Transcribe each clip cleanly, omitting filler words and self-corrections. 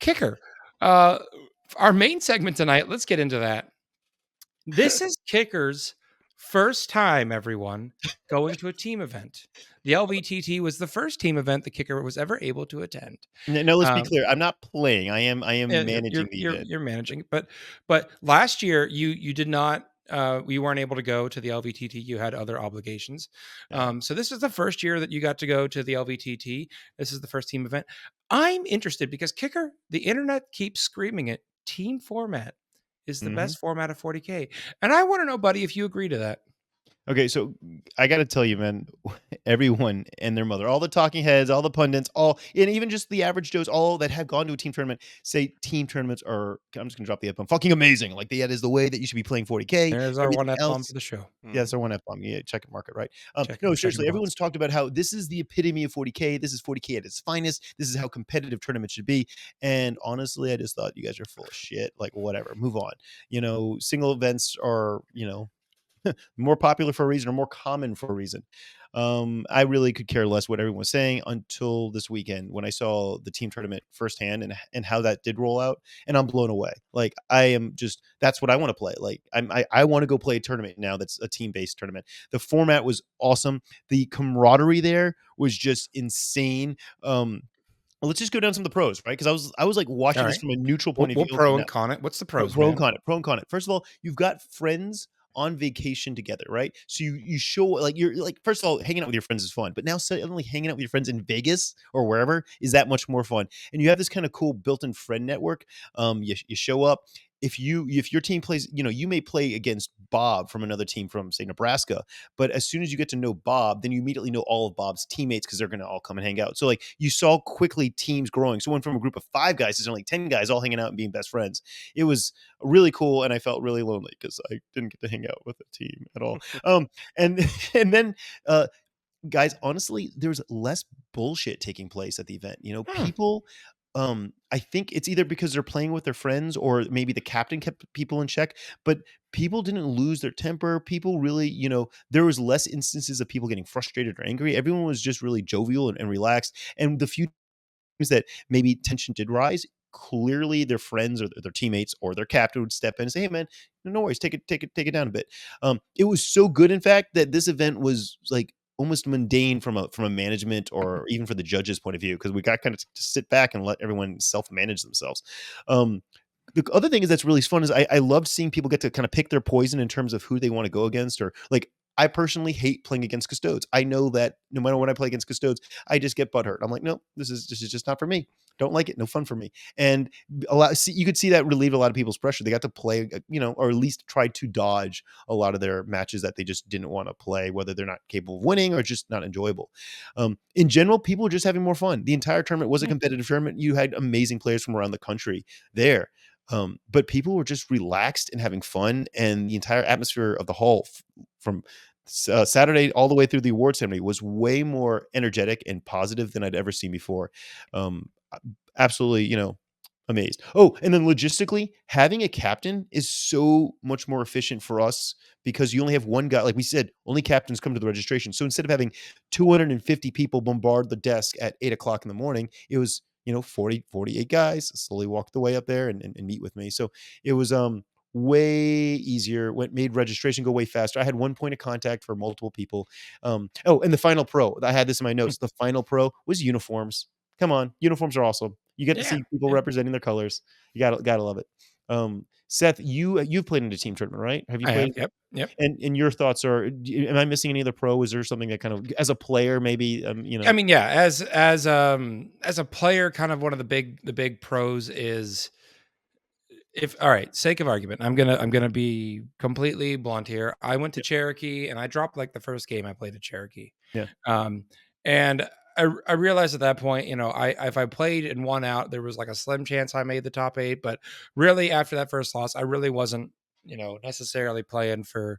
Kicker. Our main segment tonight, let's get into that. This is Kicker's first time, everyone, going to a team event. The LVTT was the first team event the Kicker was ever able to attend. No, let's be clear. I'm not playing. I am managing the event. You're managing, but last year you did not. You weren't able to go to the LVTT. You had other obligations. So this is the first year that you got to go to the LVTT. This is the first team event. I'm interested because Kicker, the internet keeps screaming it. Team format is the best format of 40K. And I want to know, buddy, if you agree to that. Okay, so I got to tell you, man, everyone and their mother, all the talking heads, all the pundits, and even just the average Joes, all that have gone to a team tournament say team tournaments are, I'm just going to drop the F-bomb, fucking amazing. Like that is the way that you should be playing 40K. There's our one F-bomb for the show. Yeah, it's our one F-bomb. Yeah, check it, market, right? No, seriously, everyone's talked about how this is the epitome of 40K. This is 40K at its finest. This is how competitive tournaments should be. And honestly, I just thought you guys are full of shit. Like, whatever, move on. Single events are, more popular for a reason or more common for a reason. I really could care less what everyone was saying until this weekend when I saw the team tournament firsthand and how that did roll out, and I'm blown away. Like that's what I want to play. Like I want to go play a tournament now that's a team-based tournament. The format was awesome. The camaraderie there was just insane. Let's just go down some of the pros, right? Because I was like watching this from a neutral point of view. We'll pro and con it. What's the pros? Pro and con it. First of all, you've got friends on vacation together, right? So you show like you're like, first of all, hanging out with your friends is fun, but now suddenly hanging out with your friends in Vegas or wherever is that much more fun. And you have this kind of cool built-in friend network. You show up. If your team plays, you may play against Bob from another team from, say, Nebraska, but as soon as you get to know Bob, then you immediately know all of Bob's teammates because they're going to all come and hang out. So like you saw quickly teams growing. So went from a group of 5 guys to only 10 guys all hanging out and being best friends. It was really cool, and I felt really lonely because I didn't get to hang out with a team at all. And then guys, honestly, there's less bullshit taking place at the event. People. I think it's either because they're playing with their friends or maybe the captain kept people in check, but people didn't lose their temper. People really, there was less instances of people getting frustrated or angry. Everyone was just really jovial and relaxed. And the few times that maybe tension did rise, clearly their friends or their teammates or their captain would step in and say, "Hey man, no worries, take it down a bit." It was so good, in fact, that this event was like almost mundane from a management or even for the judges' point of view, because we got kind of to sit back and let everyone self-manage themselves. The other thing is that's really fun is I loved seeing people get to kind of pick their poison in terms of who they want to go against, or like I personally hate playing against Custodes. I know that no matter when I play against Custodes, I just get butthurt. I'm like, no, this is just not for me. Don't like it. No fun for me. And you could see that relieved a lot of people's pressure. They got to play, or at least try to dodge a lot of their matches that they just didn't want to play, whether they're not capable of winning or just not enjoyable. In general, people were just having more fun. The entire tournament was a competitive tournament. You had amazing players from around the country there. But people were just relaxed and having fun, and the entire atmosphere of the hall from Saturday all the way through the award ceremony was way more energetic and positive than I'd ever seen before. Absolutely, amazed. Oh, and then logistically, having a captain is so much more efficient for us because you only have one guy. Like we said, only captains come to the registration. So instead of having 250 people bombard the desk at 8:00 in the morning, it was 48 guys slowly walked the way up there and meet with me. So it was way easier, made registration go way faster. I had one point of contact for multiple people. And the final pro, I had this in my notes. The final pro was uniforms. Come on, uniforms are awesome. You get to see people representing their colors. You gotta love it. Seth, you've played in a team tournament, right? Have you played? Yep. And your thoughts are? Am I missing any other pro? Is there something that kind of, as a player, maybe? I mean, yeah. As a player, kind of one of the big pros is, all right, sake of argument, I'm gonna be completely blunt here. I went to Cherokee and I dropped like the first game I played at Cherokee. Yeah. And I realized at that point, if I played and won out, there was like a slim chance I made the top 8. But really, after that first loss, I really wasn't, necessarily playing for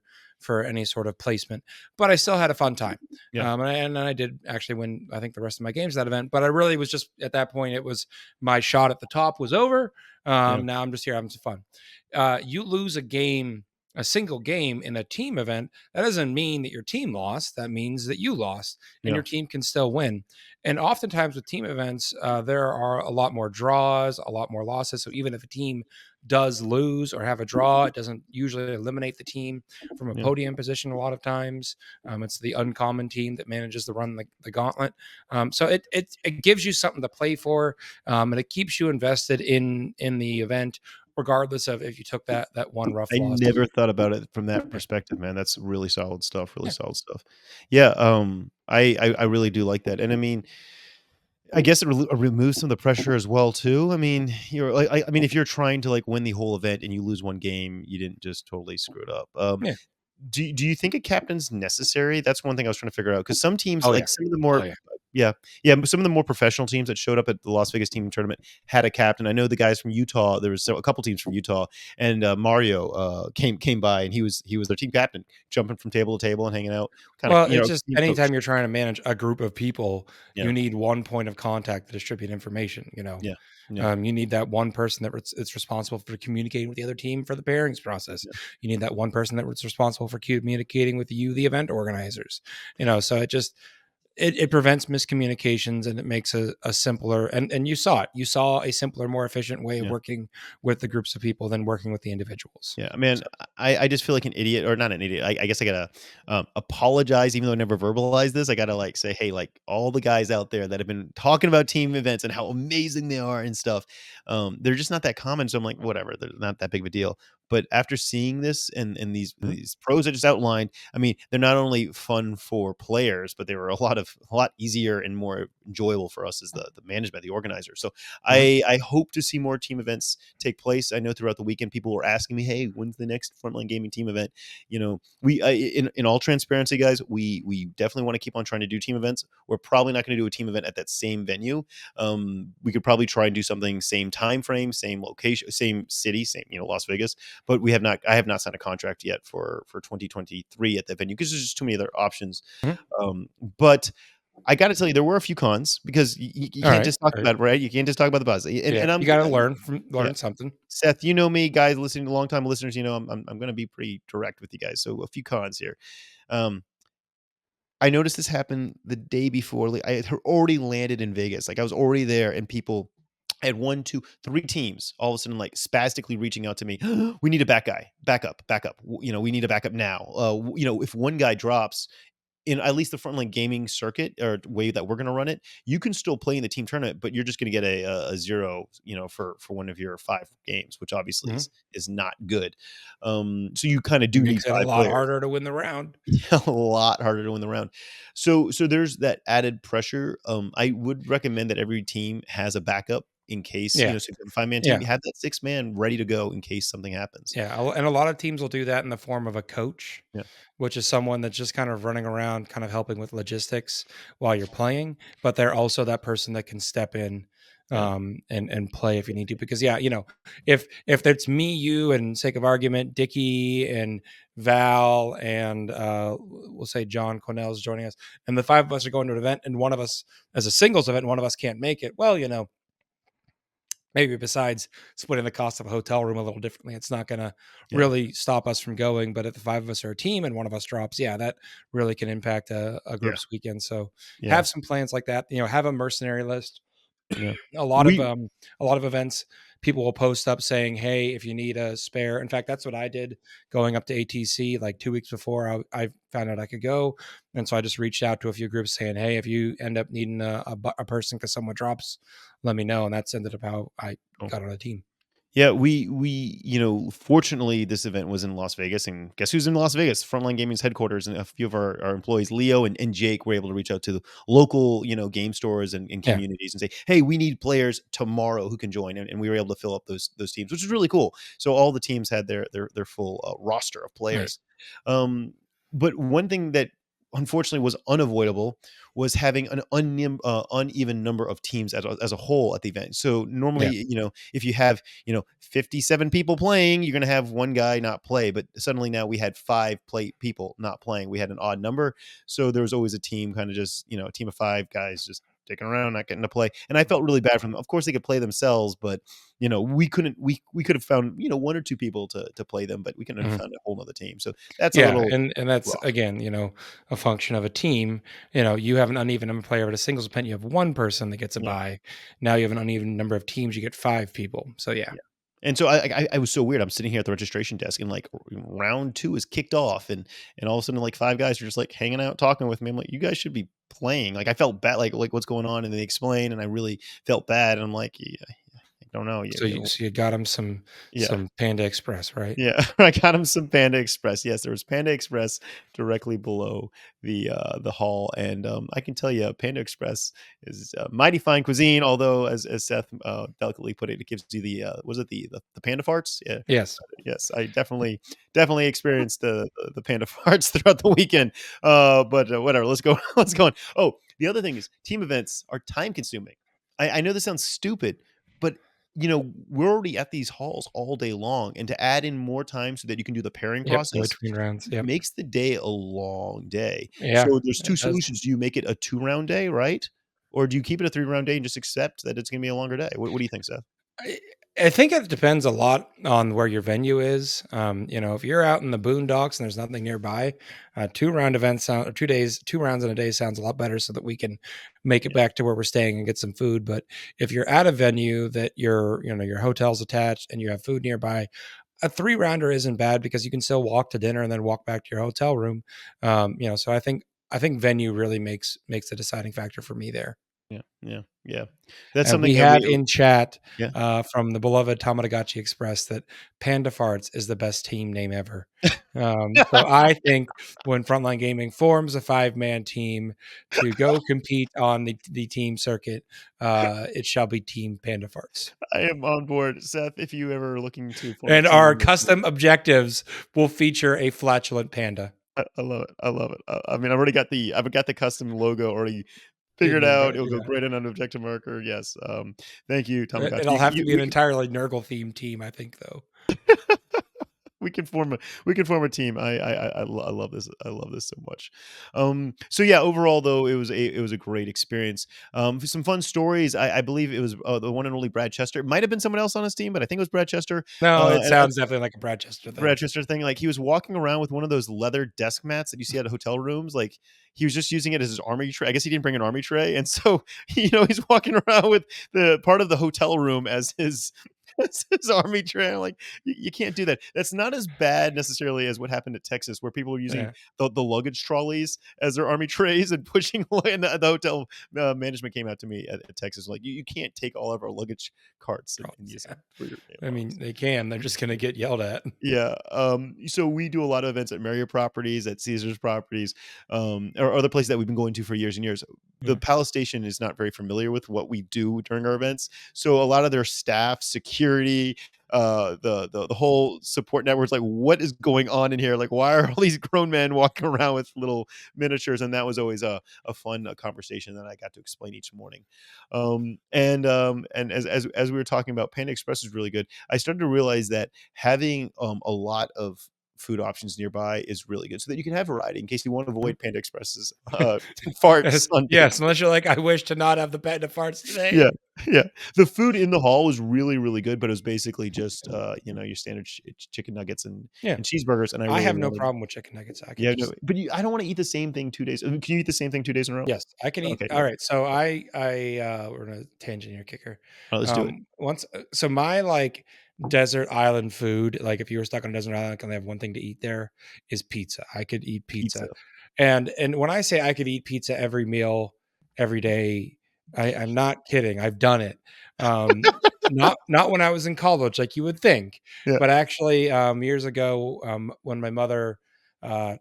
any sort of placement. But I still had a fun time. Yeah. And I did actually win, I think, the rest of my games that event. But I really was just, at that point, it was my shot at the top was over. Now I'm just here having some fun. You lose a game a single game in a team event, that doesn't mean that your team lost. That means that you lost, and Yeah. your team can still win. And oftentimes with team events, there are a lot more draws, a lot more losses. So even if a team does lose or have a draw, it doesn't usually eliminate the team from a Yeah. podium position. A lot of times, it's the uncommon team that manages to run the gauntlet. So it gives you something to play for, and it keeps you invested in the event, regardless of if you took that one rough I loss. never thought about it from that Yeah, perspective, man. That's really solid stuff, really yeah. solid stuff. Yeah, I really do like that, and I mean, I guess it removes some of the pressure as well too. I mean, you're like, I mean, if you're trying to like win the whole event and you lose one game, you didn't just totally screw it up. Yeah. Do you think a captain's necessary? That's one thing I was trying to figure out because some teams, Oh yeah. like some of the Oh more, yeah. yeah, yeah, but some of the more professional teams that showed up at the Las Vegas team tournament had a captain. I know the guys from Utah. There was a couple teams from Utah, and Mario came by, and he was their team captain, jumping from table to table and hanging out, kind of Well, it's just team coach. anytime you're trying to manage a group of people, Yeah, you need one point of contact to distribute information. yeah, yeah, You need that one person it's responsible for communicating with the other team for the pairings process. yeah, You need that one person that was responsible for communicating with you, the event organizers. So it prevents miscommunications, and it makes a simpler, and you saw it. You saw a simpler, more efficient way of yeah. working with the groups of people than working with the individuals. Yeah, man, So I just feel like an idiot, or not an idiot. I guess I gotta apologize, even though I never verbalized this. I gotta like say, hey, like all the guys out there that have been talking about team events and how amazing they are and stuff, they're just not that common. So I'm like, whatever, they're not that big of a deal. But after seeing this and these mhm, these pros I just outlined, I mean, they're not only fun for players, but they were a lot easier and more enjoyable for us as the management, the organizer. So mhm. I hope to see more team events take place. I know throughout the weekend people were asking me, "Hey, when's the next Frontline Gaming team event?" In all transparency, guys, we definitely want to keep on trying to do team events. We're probably not going to do a team event at that same venue. We could probably try and do something same time frame, same location, same city, same Las Vegas. But we have not. I have not signed a contract yet for 2023 at that venue because there's just too many other options. Mhm. But I got to tell you, there were a few cons because you All can't right. just talk All right. about it, right? You can't just talk about the buzz, Yeah. and You got to yeah, learn something. Seth, you know me, guys, listening to long time listeners, I'm going to be pretty direct with you guys. So a few cons here. Um, I noticed this happened the day before. I had already landed in Vegas. Like I was already there, and people I had one, two, three teams all of a sudden like spastically reaching out to me. We need a backup, backup. We need a backup now. If one guy drops, in at least the Frontline gaming circuit or way that we're going to run it, you can still play in the team tournament, but you're just going to get a zero, for one of your 5 games, which obviously Mhm. is not good. So you kind of do need Makes it a 5 lot players. harder to win the round. A lot harder to win the round. So there's that added pressure. I would recommend that every team has a backup in case, Yeah. so if you have a 5-man team, Yeah. you have that 6-man ready to go in case something happens. Yeah, and a lot of teams will do that in the form of a coach, Yeah. which is someone that's just kind of running around, kind of helping with logistics while you're playing, but they're also that person that can step in, Yeah. and play if you need to. Because yeah, if it's me, you, and sake of argument, Dickie and Val and we'll say John Cornell's joining us, and the 5 of us are going to an event, and one of us as a singles event, one of us can't make it. Well, maybe besides splitting the cost of a hotel room a little differently, it's not going to Yeah. really stop us from going. But if the 5 of us are a team and one of us drops, yeah, that really can impact a Yeah. group's weekend. So Yeah. have some plans like that. Have a mercenary list. Yeah. A lot of We um, a lot of events, people will post up saying, "Hey, if you need a spare." In fact, that's what I did going up to ATC like 2 weeks before I found out I could go, and so I just reached out to a few groups saying, "Hey, if you end up needing a person because someone drops, let me know." And that's ended up how I got on a team. Yeah, fortunately, this event was in Las Vegas, and guess who's in Las Vegas? Frontline Gaming's headquarters, and a few of our employees, Leo and Jake, were able to reach out to the local, game stores and Yeah. communities and say, "Hey, we need players tomorrow who can join," and we were able to fill up those teams, which is really cool. So all the teams had their full roster of Nice. players. Um, but one thing that unfortunately was unavoidable was having an uneven number of teams as a whole at the event. So normally, Yeah. if you have 57 people playing, you're going to have one guy not play. But suddenly now we had 5 people not playing. We had an odd number. So there was always a team kind of just, a team of 5 guys just sticking around, not getting to play. And I felt really bad for them. Of course, they could play themselves, but we couldn't. We could have found one or two people to play them, but we couldn't have Mhm. found a whole other team. So that's a Yeah, little and that's rough. again, a function of a team. You have an uneven number of player, but a singles event, you have one person that gets a Yeah. bye. Now you have an uneven number of teams, you get 5 people. So yeah. Yeah. And so I was so weird. I'm sitting here at the registration desk, and like round two is kicked off, and all of a sudden like five guys are just like hanging out talking with me. I'm like, you guys should be playing. Like I felt bad, like what's going on, and they explain, and I really felt bad. And I'm like, yeah, I don't know. So you got him some Yeah. Panda Express, right? Yeah, I got him some Panda Express. Yes, there was Panda Express directly below the hall, and I can tell you, Panda Express is mighty fine cuisine. Although, as Seth delicately put it, it gives you was it the panda farts? Yeah, Yes. yes, I definitely experienced the panda farts throughout the weekend. But whatever, let's go let's go on. Oh, the other thing is team events are time consuming. I know this sounds stupid, but we're already at these halls all day long, and to add in more time so that you can do the pairing Yep, in process between rounds. Yep. makes the day a long day. Yeah, So there's it two does. solutions. Do you make it a 2-round day, right? Or do you keep it a 3-round day and just accept that it's gonna be a longer day? What do you think, Seth? I I think it depends a lot on where your venue is. If you're out in the boondocks and there's nothing nearby, 2 round events sound or 2 days, 2 rounds in a day sounds a lot better so that we can make it Yeah, back to where we're staying and get some food. But if you're at a venue that your hotel's attached and you have food nearby, a 3 rounder isn't bad because you can still walk to dinner and then walk back to your hotel room. So I think venue really makes the deciding factor for me there. yeah, yeah, yeah. That's And something we that have we in chat yeah. from the beloved Tamagotchi Express that Panda Farts is the best team name ever. So I think when Frontline Gaming forms a 5-man team to go compete on the team circuit, it shall be Team Panda Farts. I am on board. Seth, if you ever are looking to form a And our team, custom objectives will feature a flatulent panda. I love it. I love it. I mean, I've got the custom logo already figured Hidden, out. right? It'll go Yeah. great in an objective marker. Yes. Thank you, Tamagotchi. It'll have to be an We can entirely Nurgle themed team, I think, though. we can form a team. I love this. I love this so much. So yeah, overall though, it was a great experience. For some fun stories. I believe it was the one and only Brad Chester. It might have been someone else on his team, but I think it was Brad Chester. No, it And sounds definitely like a Bradchester thing. Brad Chester thing. Like he was walking around with one of those leather desk mats that you see at hotel rooms. Like he was just using it as his army tray. I guess he didn't bring an army tray, and so he's walking around with the part of the hotel room as his as his army tray. I'm like, you can't do that. That's not as bad necessarily as what happened at Texas, where people were using Yeah. the luggage trolleys as their army trays and pushing away. And the hotel management came out to me at Texas, like, you can't take all of our luggage carts and use Yeah. them for your I mean, arms. they can. They're just gonna get yelled at. Yeah. So we do a lot of events at Marriott properties, at Caesar's properties, or other places that we've been going to for years and years. The Yeah. Palace Station is not very familiar with what we do during our events. So a lot of their staff, security, the whole support network is like, what is going on in here? Like, why are all these grown men walking around with little miniatures? And that was always a fun conversation that I got to explain each morning. And as we were talking about, Panda Express is really good. I started to realize that having a lot of food options nearby is really good, so that you can have variety in case you want to Mhm. avoid Panda Express's farts on days. Yes, unless you're like, I wish to not have the panda farts today. Yeah, yeah. The food in the hall was really, really good, but it was basically just your standard chicken nuggets and Yeah. cheeseburgers, and I I really have no wanted. problem with chicken nuggets. I could Yeah, no, just but I don't want to eat the same thing 2 days. Can you eat the same thing 2 days in a row? yes, I can eat. Okay, All good. right. So we're on a tangent here, kicker. All right, let's do it. So my like desert island food, like if you were stuck on a desert island, can only have one thing to eat there is pizza. I could eat Pizza. pizza. And when I say I could eat pizza every meal, every day, I'm not kidding. I've done it. Um, not when I was in college, like you would think, Yeah. but actually years ago, when my mother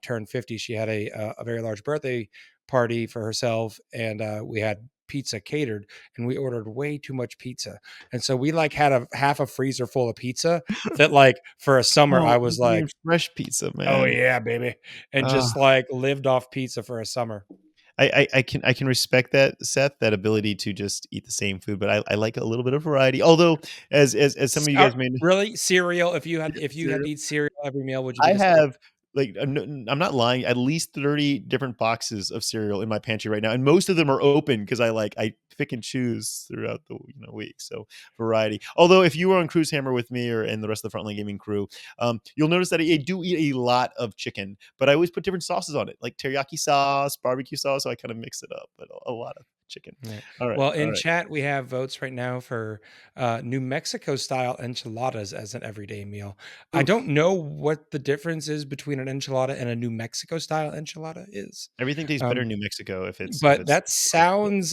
turned 50, she had a very large birthday party for herself, and we had pizza catered, and we ordered way too much pizza, and so we like had a half a freezer full of pizza that like for a summer Oh, I this was isn't even like, fresh pizza, oh man. yeah, baby, and Ah. just like lived off pizza for a summer. I can respect that, Seth, that ability to just eat the same food, but I like a little bit of variety. Although, as some of you guys may know, Really cereal? If you had to cereal. eat cereal every meal, would you be I have disappointed? like I'm not lying, at least 30 different boxes of cereal in my pantry right now, and most of them are open because I pick and choose throughout the week. So variety. Although if you were on Cruise Hammer with me or and the rest of the Frontline Gaming crew, you'll notice that I do eat a lot of chicken, but I always put different sauces on it, like teriyaki sauce, barbecue sauce. So I kind of mix it up, but a lot of chicken. Right. All right, Well, all in right. chat, we have votes right now for New Mexico style enchiladas as an everyday meal. I don't Oof. know what the difference is between an enchilada and a New Mexico style enchilada is. Everything tastes better in Um, New Mexico if but it's that sounds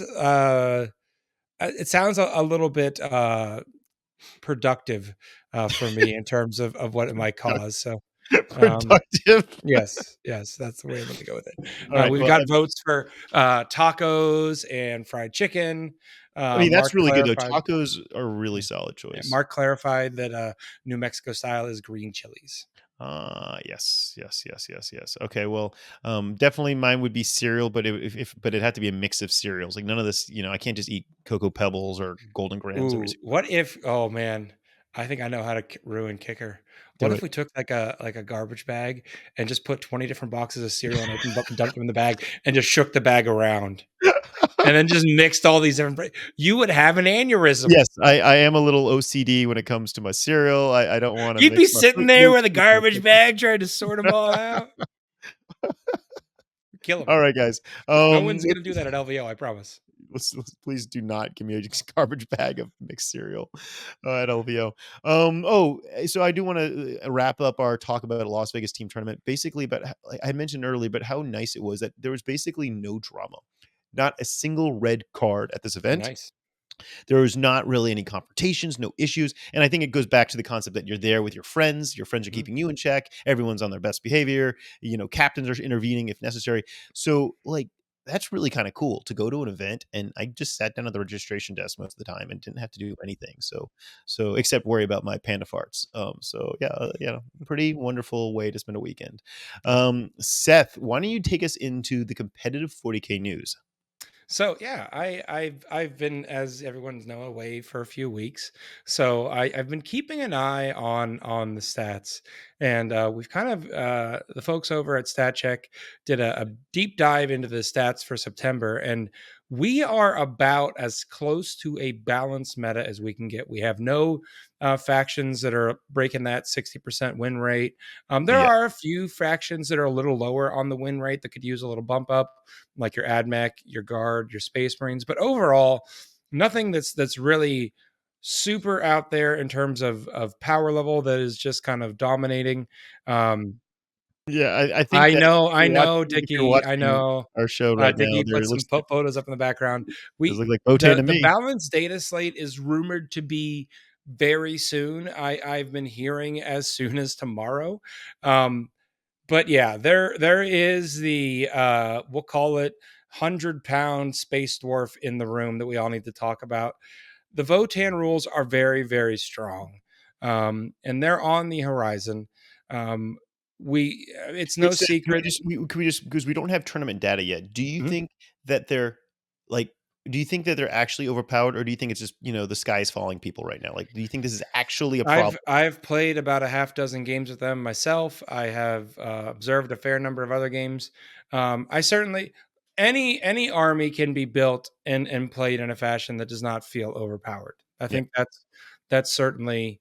it sounds a little bit productive for me in terms of what it might cause. So um, productive. yes, that's the way I'm going to go with it. All right. We've Well, got votes for tacos and fried chicken. I mean, that's Mark really good though. clarified. Tacos are a really Yeah, solid yeah, choice. Mark clarified that New Mexico style is green chilies. Yes, yes, yes, yes, yes. Okay, well, definitely mine would be cereal, but but it had to be a mix of cereals. Like none of this, I can't just eat Cocoa Pebbles or Golden Grams every Ooh, single what if? Oh man, I think I know how to ruin kicker. What do if it. we took like a garbage bag and just put 20 different boxes of cereal and opened up and dumped them in the bag and just shook the bag around and then just mixed all these different. You would have an aneurysm. Yes, I am a little OCD when it comes to my cereal. I don't want to You'd be mix my sitting Fruit there Loops with a with my garbage cookies. bag trying to sort them all out. Kill them. All right, guys. No one's gonna do that at LVO. I promise. Please do not give me a garbage bag of mixed cereal at LVO. So I do want to wrap up our talk about a Las Vegas team tournament. Basically, about like I had mentioned earlier, but how nice it was that there was basically no drama, not a single red card at this event. Nice. There was not really any confrontations, no issues. And I think it goes back to the concept that you're there with your friends are Mhm. keeping you in check, everyone's on their best behavior, captains are intervening if necessary. So, like, that's really kind of cool to go to an event and I just sat down at the registration desk most of the time and didn't have to do anything. So except worry about my panda farts. Pretty wonderful way to spend a weekend. Seth, why don't you take us into the competitive 40K news? So yeah, I've been, as everyone's know, away for a few weeks. So I've been keeping an eye on the stats, and we've kind of the folks over at StatCheck did a deep dive into the stats for September, and we are about as close to a balanced meta as we can get. We have no factions that are breaking that 60% win rate. There Yeah. are a few factions that are a little lower on the win rate that could use a little bump up, like your AdMech, your Guard, your Space Marines. But overall, nothing that's really super out there in terms of power level that is just kind of dominating. Um, Yeah, I think that I know, if you're Dickie. I watching know. our show right now, Dickie there put it some looks like photos up in the background. does We look like Botane to the me. balanced data slate is rumored to be very soon. I've been hearing as soon as tomorrow. Um, but yeah, there is the we'll call it 100-pound space dwarf in the room that we all need to talk about. The Votan rules are very, very strong, and they're on the horizon. Um, we it's Hey, no Seth, secret. can we just because we don't have tournament data yet, Mhm. that they're like do you think that they're actually overpowered, or do you think it's just, the sky is falling people right now? Like, do you think this is actually a I've problem? I've played about a half dozen games with them myself. I have observed a fair number of other games. I certainly any army can be built and played in a fashion that does not feel overpowered. I Yeah. think that's certainly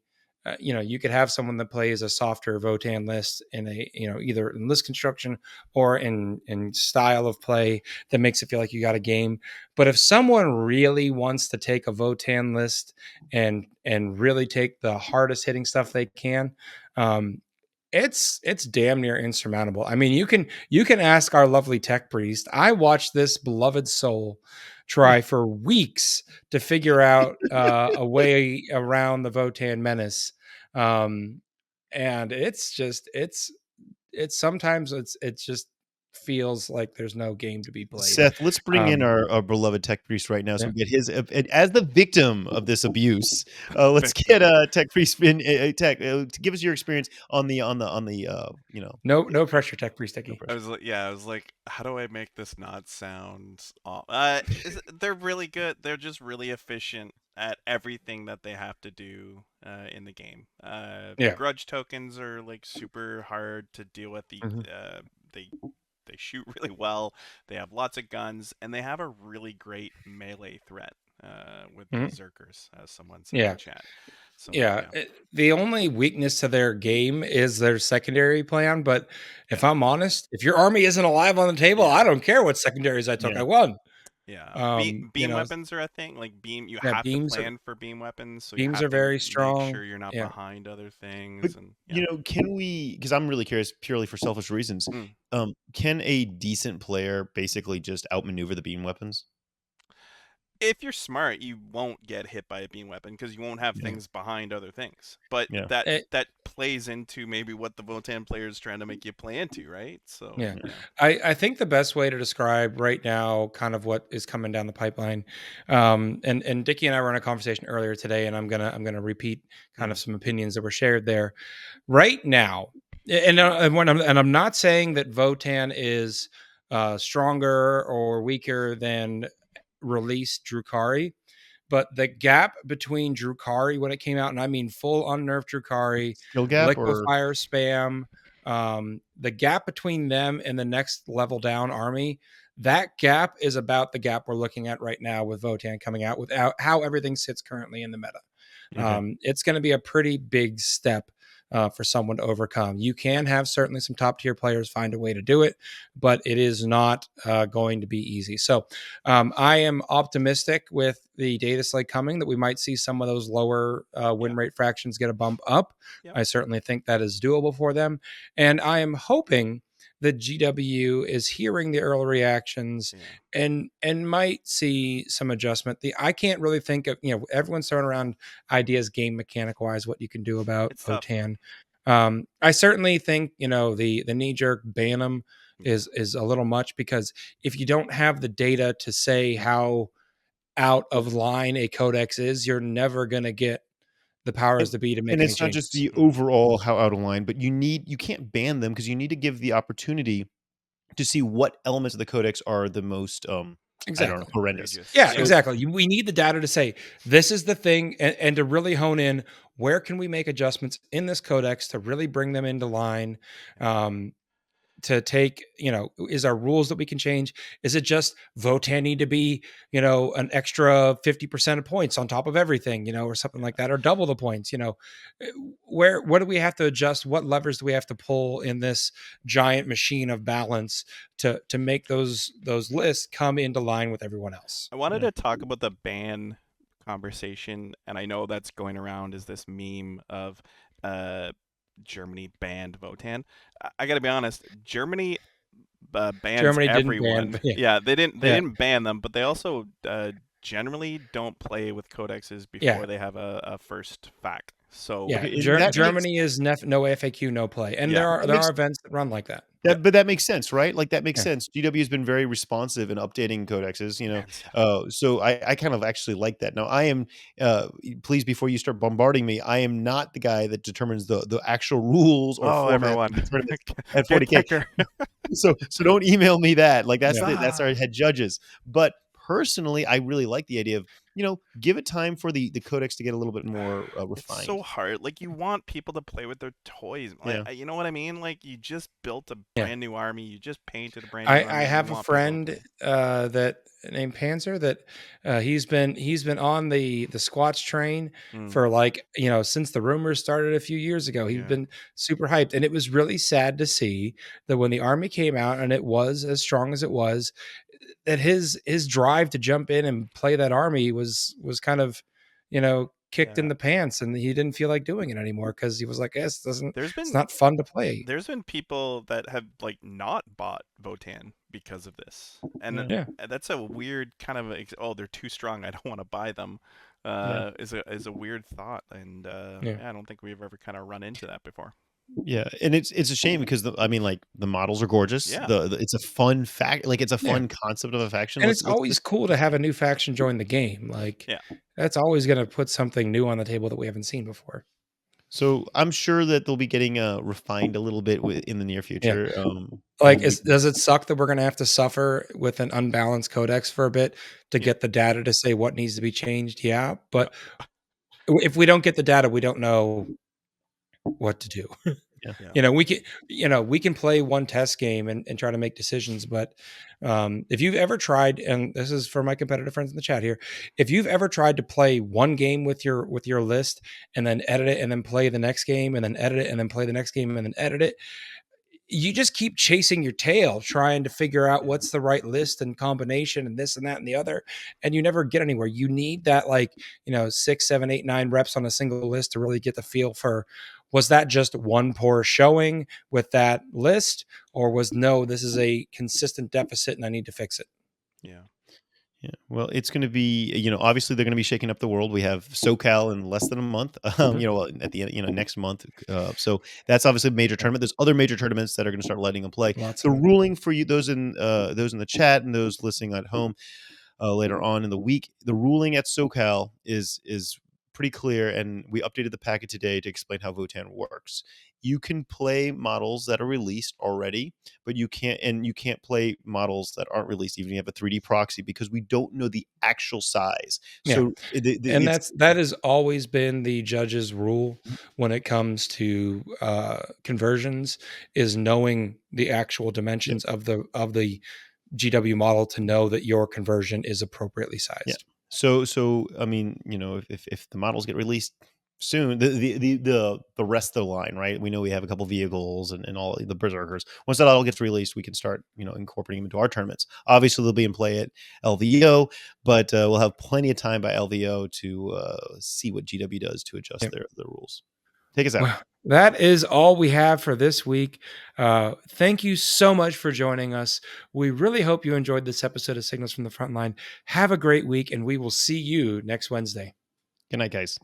you could have someone that plays a softer Votan list in a either in list construction or in style of play that makes it feel like you got a game. But if someone really wants to take a Votan list and really take the hardest hitting stuff they can, um, it's damn near insurmountable. I mean, you can ask our lovely tech priest. I watched this beloved soul try for weeks to figure out a way around the Votan menace, um, and it's sometimes it just feels like there's no game to be played. Seth, let's bring in Um, our beloved tech priest right now so yeah. we get his as the victim of this abuse. Let's Victim. get tech priest in tech to give us your experience on the No pressure, tech priest no Sticky. I pressure. was like, yeah, I was like, how do I make this not sound they're really good. They're just really efficient at everything that they have to do. in the game. The Yeah. grudge tokens are like super hard to deal with. Mhm. They they shoot really well. They have lots of guns, and they have a really great melee threat with Mhm. berserkers, as someone said Yeah. in chat. So Yeah. The only weakness to their game is their secondary plan. But if yeah, I'm honest, if your army isn't alive on the table, I yeah. don't care what secondaries I took. Yeah. I won. Yeah, You beam know, weapons are a thing. Like beam, you yeah, have to plan for beam weapons, so you beams have are to very make strong. sure you're not Yeah. behind other But things. And yeah, can we? Because I'm really curious, purely for selfish reasons. Mm. Can a decent player basically just outmaneuver the beam weapons? If you're smart, you won't get hit by a beam weapon because you won't have Yeah. things behind other things. But Yeah. that plays into maybe what the Votan player is trying to make you play into, right? So Yeah. yeah, I think the best way to describe right now kind of what is coming down the pipeline, and Dickie and I were in a conversation earlier today, and I'm gonna repeat kind Mm. of some opinions that were shared there. Right now, and I'm not saying that Votan is stronger or weaker than released Drukari, but the gap between Drukari when it came out, and I mean full unnerved Drukari, Skill gap or liquefier spam, the gap between them and the next level down army, that gap is about the gap we're looking at right now with Votan coming out without how everything sits currently in the meta. okay. It's going to be a pretty big step for someone to overcome. You can have certainly some top tier players find a way to do it, but it is not going to be easy. So I am optimistic with the data slate coming that we might see some of those lower win yeah, rate fractions get a bump up. yep, I certainly think that is doable for them. And I am hoping that GW is hearing the early reactions yeah. and might see some adjustment. I can't really think of, everyone's throwing around ideas game mechanic wise what you can do about It's tough. Votan. I certainly think the knee jerk ban them Yeah, is a little much, because if you don't have the data to say how out of line a codex is, you're never going to get the powers And to be to and make any it's not just changes. the mm, overall how out of line, but you can't ban them because you need to give the opportunity to see what elements of the codex are the most I don't know, Exactly. horrendous. egregious. Yeah, Yep. So exactly. We need the data to say this is the thing, and to really hone in where can we make adjustments in this codex to really bring them into line. Um, to take, is our rules that we can change? Is it just Votan need to be, an extra 50% of points on top of everything, or something Yeah. like that, or double the points, Uh, what do we have to adjust? What levers do we have to pull in this giant machine of balance to make those lists come into line with everyone else? I wanted yeah. to talk about the ban conversation, and I know that's going around as this meme of uh, Germany banned Votan. I got to be honest, Germany bans Germany didn't ban, everyone. but yeah, Yeah, they didn't. They yeah, didn't ban them, but they also generally don't play with codexes yeah. before they have a first fac. So Yeah, Okay, and that makes Germany is no FAQ, no play, and yeah, that there makes are events that run like that. yep, but that makes sense, right? Like that makes Yeah, sense. GW has been very responsive in updating codexes, and Seth. So I kind of actually like that. Now I am please before you start bombarding me, I am not the guy that determines the actual rules or Oh, formats everyone, of the tournaments at get 40K. Decker. So don't email me that. Like yeah, that's our head judges. But personally, I really like the idea of give it time for the codex to get a little bit more It's so refined. hard. Like you want people to play with their toys. Like, Yeah. you know what I mean? Like you just built a yeah. brand new army. You just painted a brand new I army. You have a want people to friend play. that named Panzer that he's been on the squats train Mm, for since the rumors started a few years ago. He's yeah. been super hyped, and it was really sad to see that when the army came out and it was as strong as it was, that his drive to jump in and play that army was kind of kicked in Yeah. the pants, and he didn't feel like doing it anymore because he was like, yes, There's it's been not fun to play. there's been people that have like not bought Votan because of this, and Yeah. Yeah, that's a weird kind of oh, they're too strong. I don't want to buy them. Yeah. Is a weird thought, and yeah, yeah, I don't think we've ever kind of run into that before. Yeah, and it's a shame because I mean, like the models are gorgeous. Yeah, It's a fun fact, like it's a yeah. fun concept of a faction. And it's Let's always just cool to have a new faction join the game. Like yeah. that's always going to put something new on the table that we haven't seen before. so I'm sure that they'll be getting refined a little bit in the near Yeah. future. Like, We does it suck that we're going to have to suffer with an unbalanced codex for a bit to Yeah. get the data to say what needs to be changed? Yeah, but if we don't get the data, we don't know what to do. Yeah. We can play one test game and try to make decisions, but if you've ever tried, and this is for my competitive friends in the chat here, if you've ever tried to play one game with your list and then edit it and then play the next game and then edit it and then play the next game and then edit it, you just keep chasing your tail trying to figure out what's the right list and combination and this and that and the other, and you never get anywhere. You need that 6, 7, 8, 9 reps on a single list to really get the feel for, was that just one poor showing with that list, or was, no, this is a consistent deficit and I need to fix it. Yeah. Yeah, well, it's going to be, obviously they're going to be shaking up the world. We have SoCal in less than a month, at the end, next month. So that's obviously a major tournament. There's other major tournaments that are going to start letting them play. Lots The of them. ruling for you, those in the chat and those listening at home later on in the week, the ruling at SoCal is pretty clear, and we updated the packet today to explain how Votan works. You can play models that are released already, but you can't play models that aren't released, even if you have a 3D proxy, because we don't know the actual size. Yeah. So And that has always been the judge's rule when it comes to conversions, is knowing the actual dimensions of the GW model to know that your conversion is appropriately sized. Yeah. So I mean, if the models get released soon, the rest of the line, right? We know we have a couple vehicles and all the berserkers. Once that all gets released, we can start incorporating them into our tournaments. Obviously, they'll be in play at LVO, but we'll have plenty of time by LVO to see what GW does to adjust their rules. Take us out. Well, that is all we have for this week. Thank you so much for joining us. We really hope you enjoyed this episode of Signals from the Frontline. Have a great week, and we will see you next Wednesday. Good night, guys.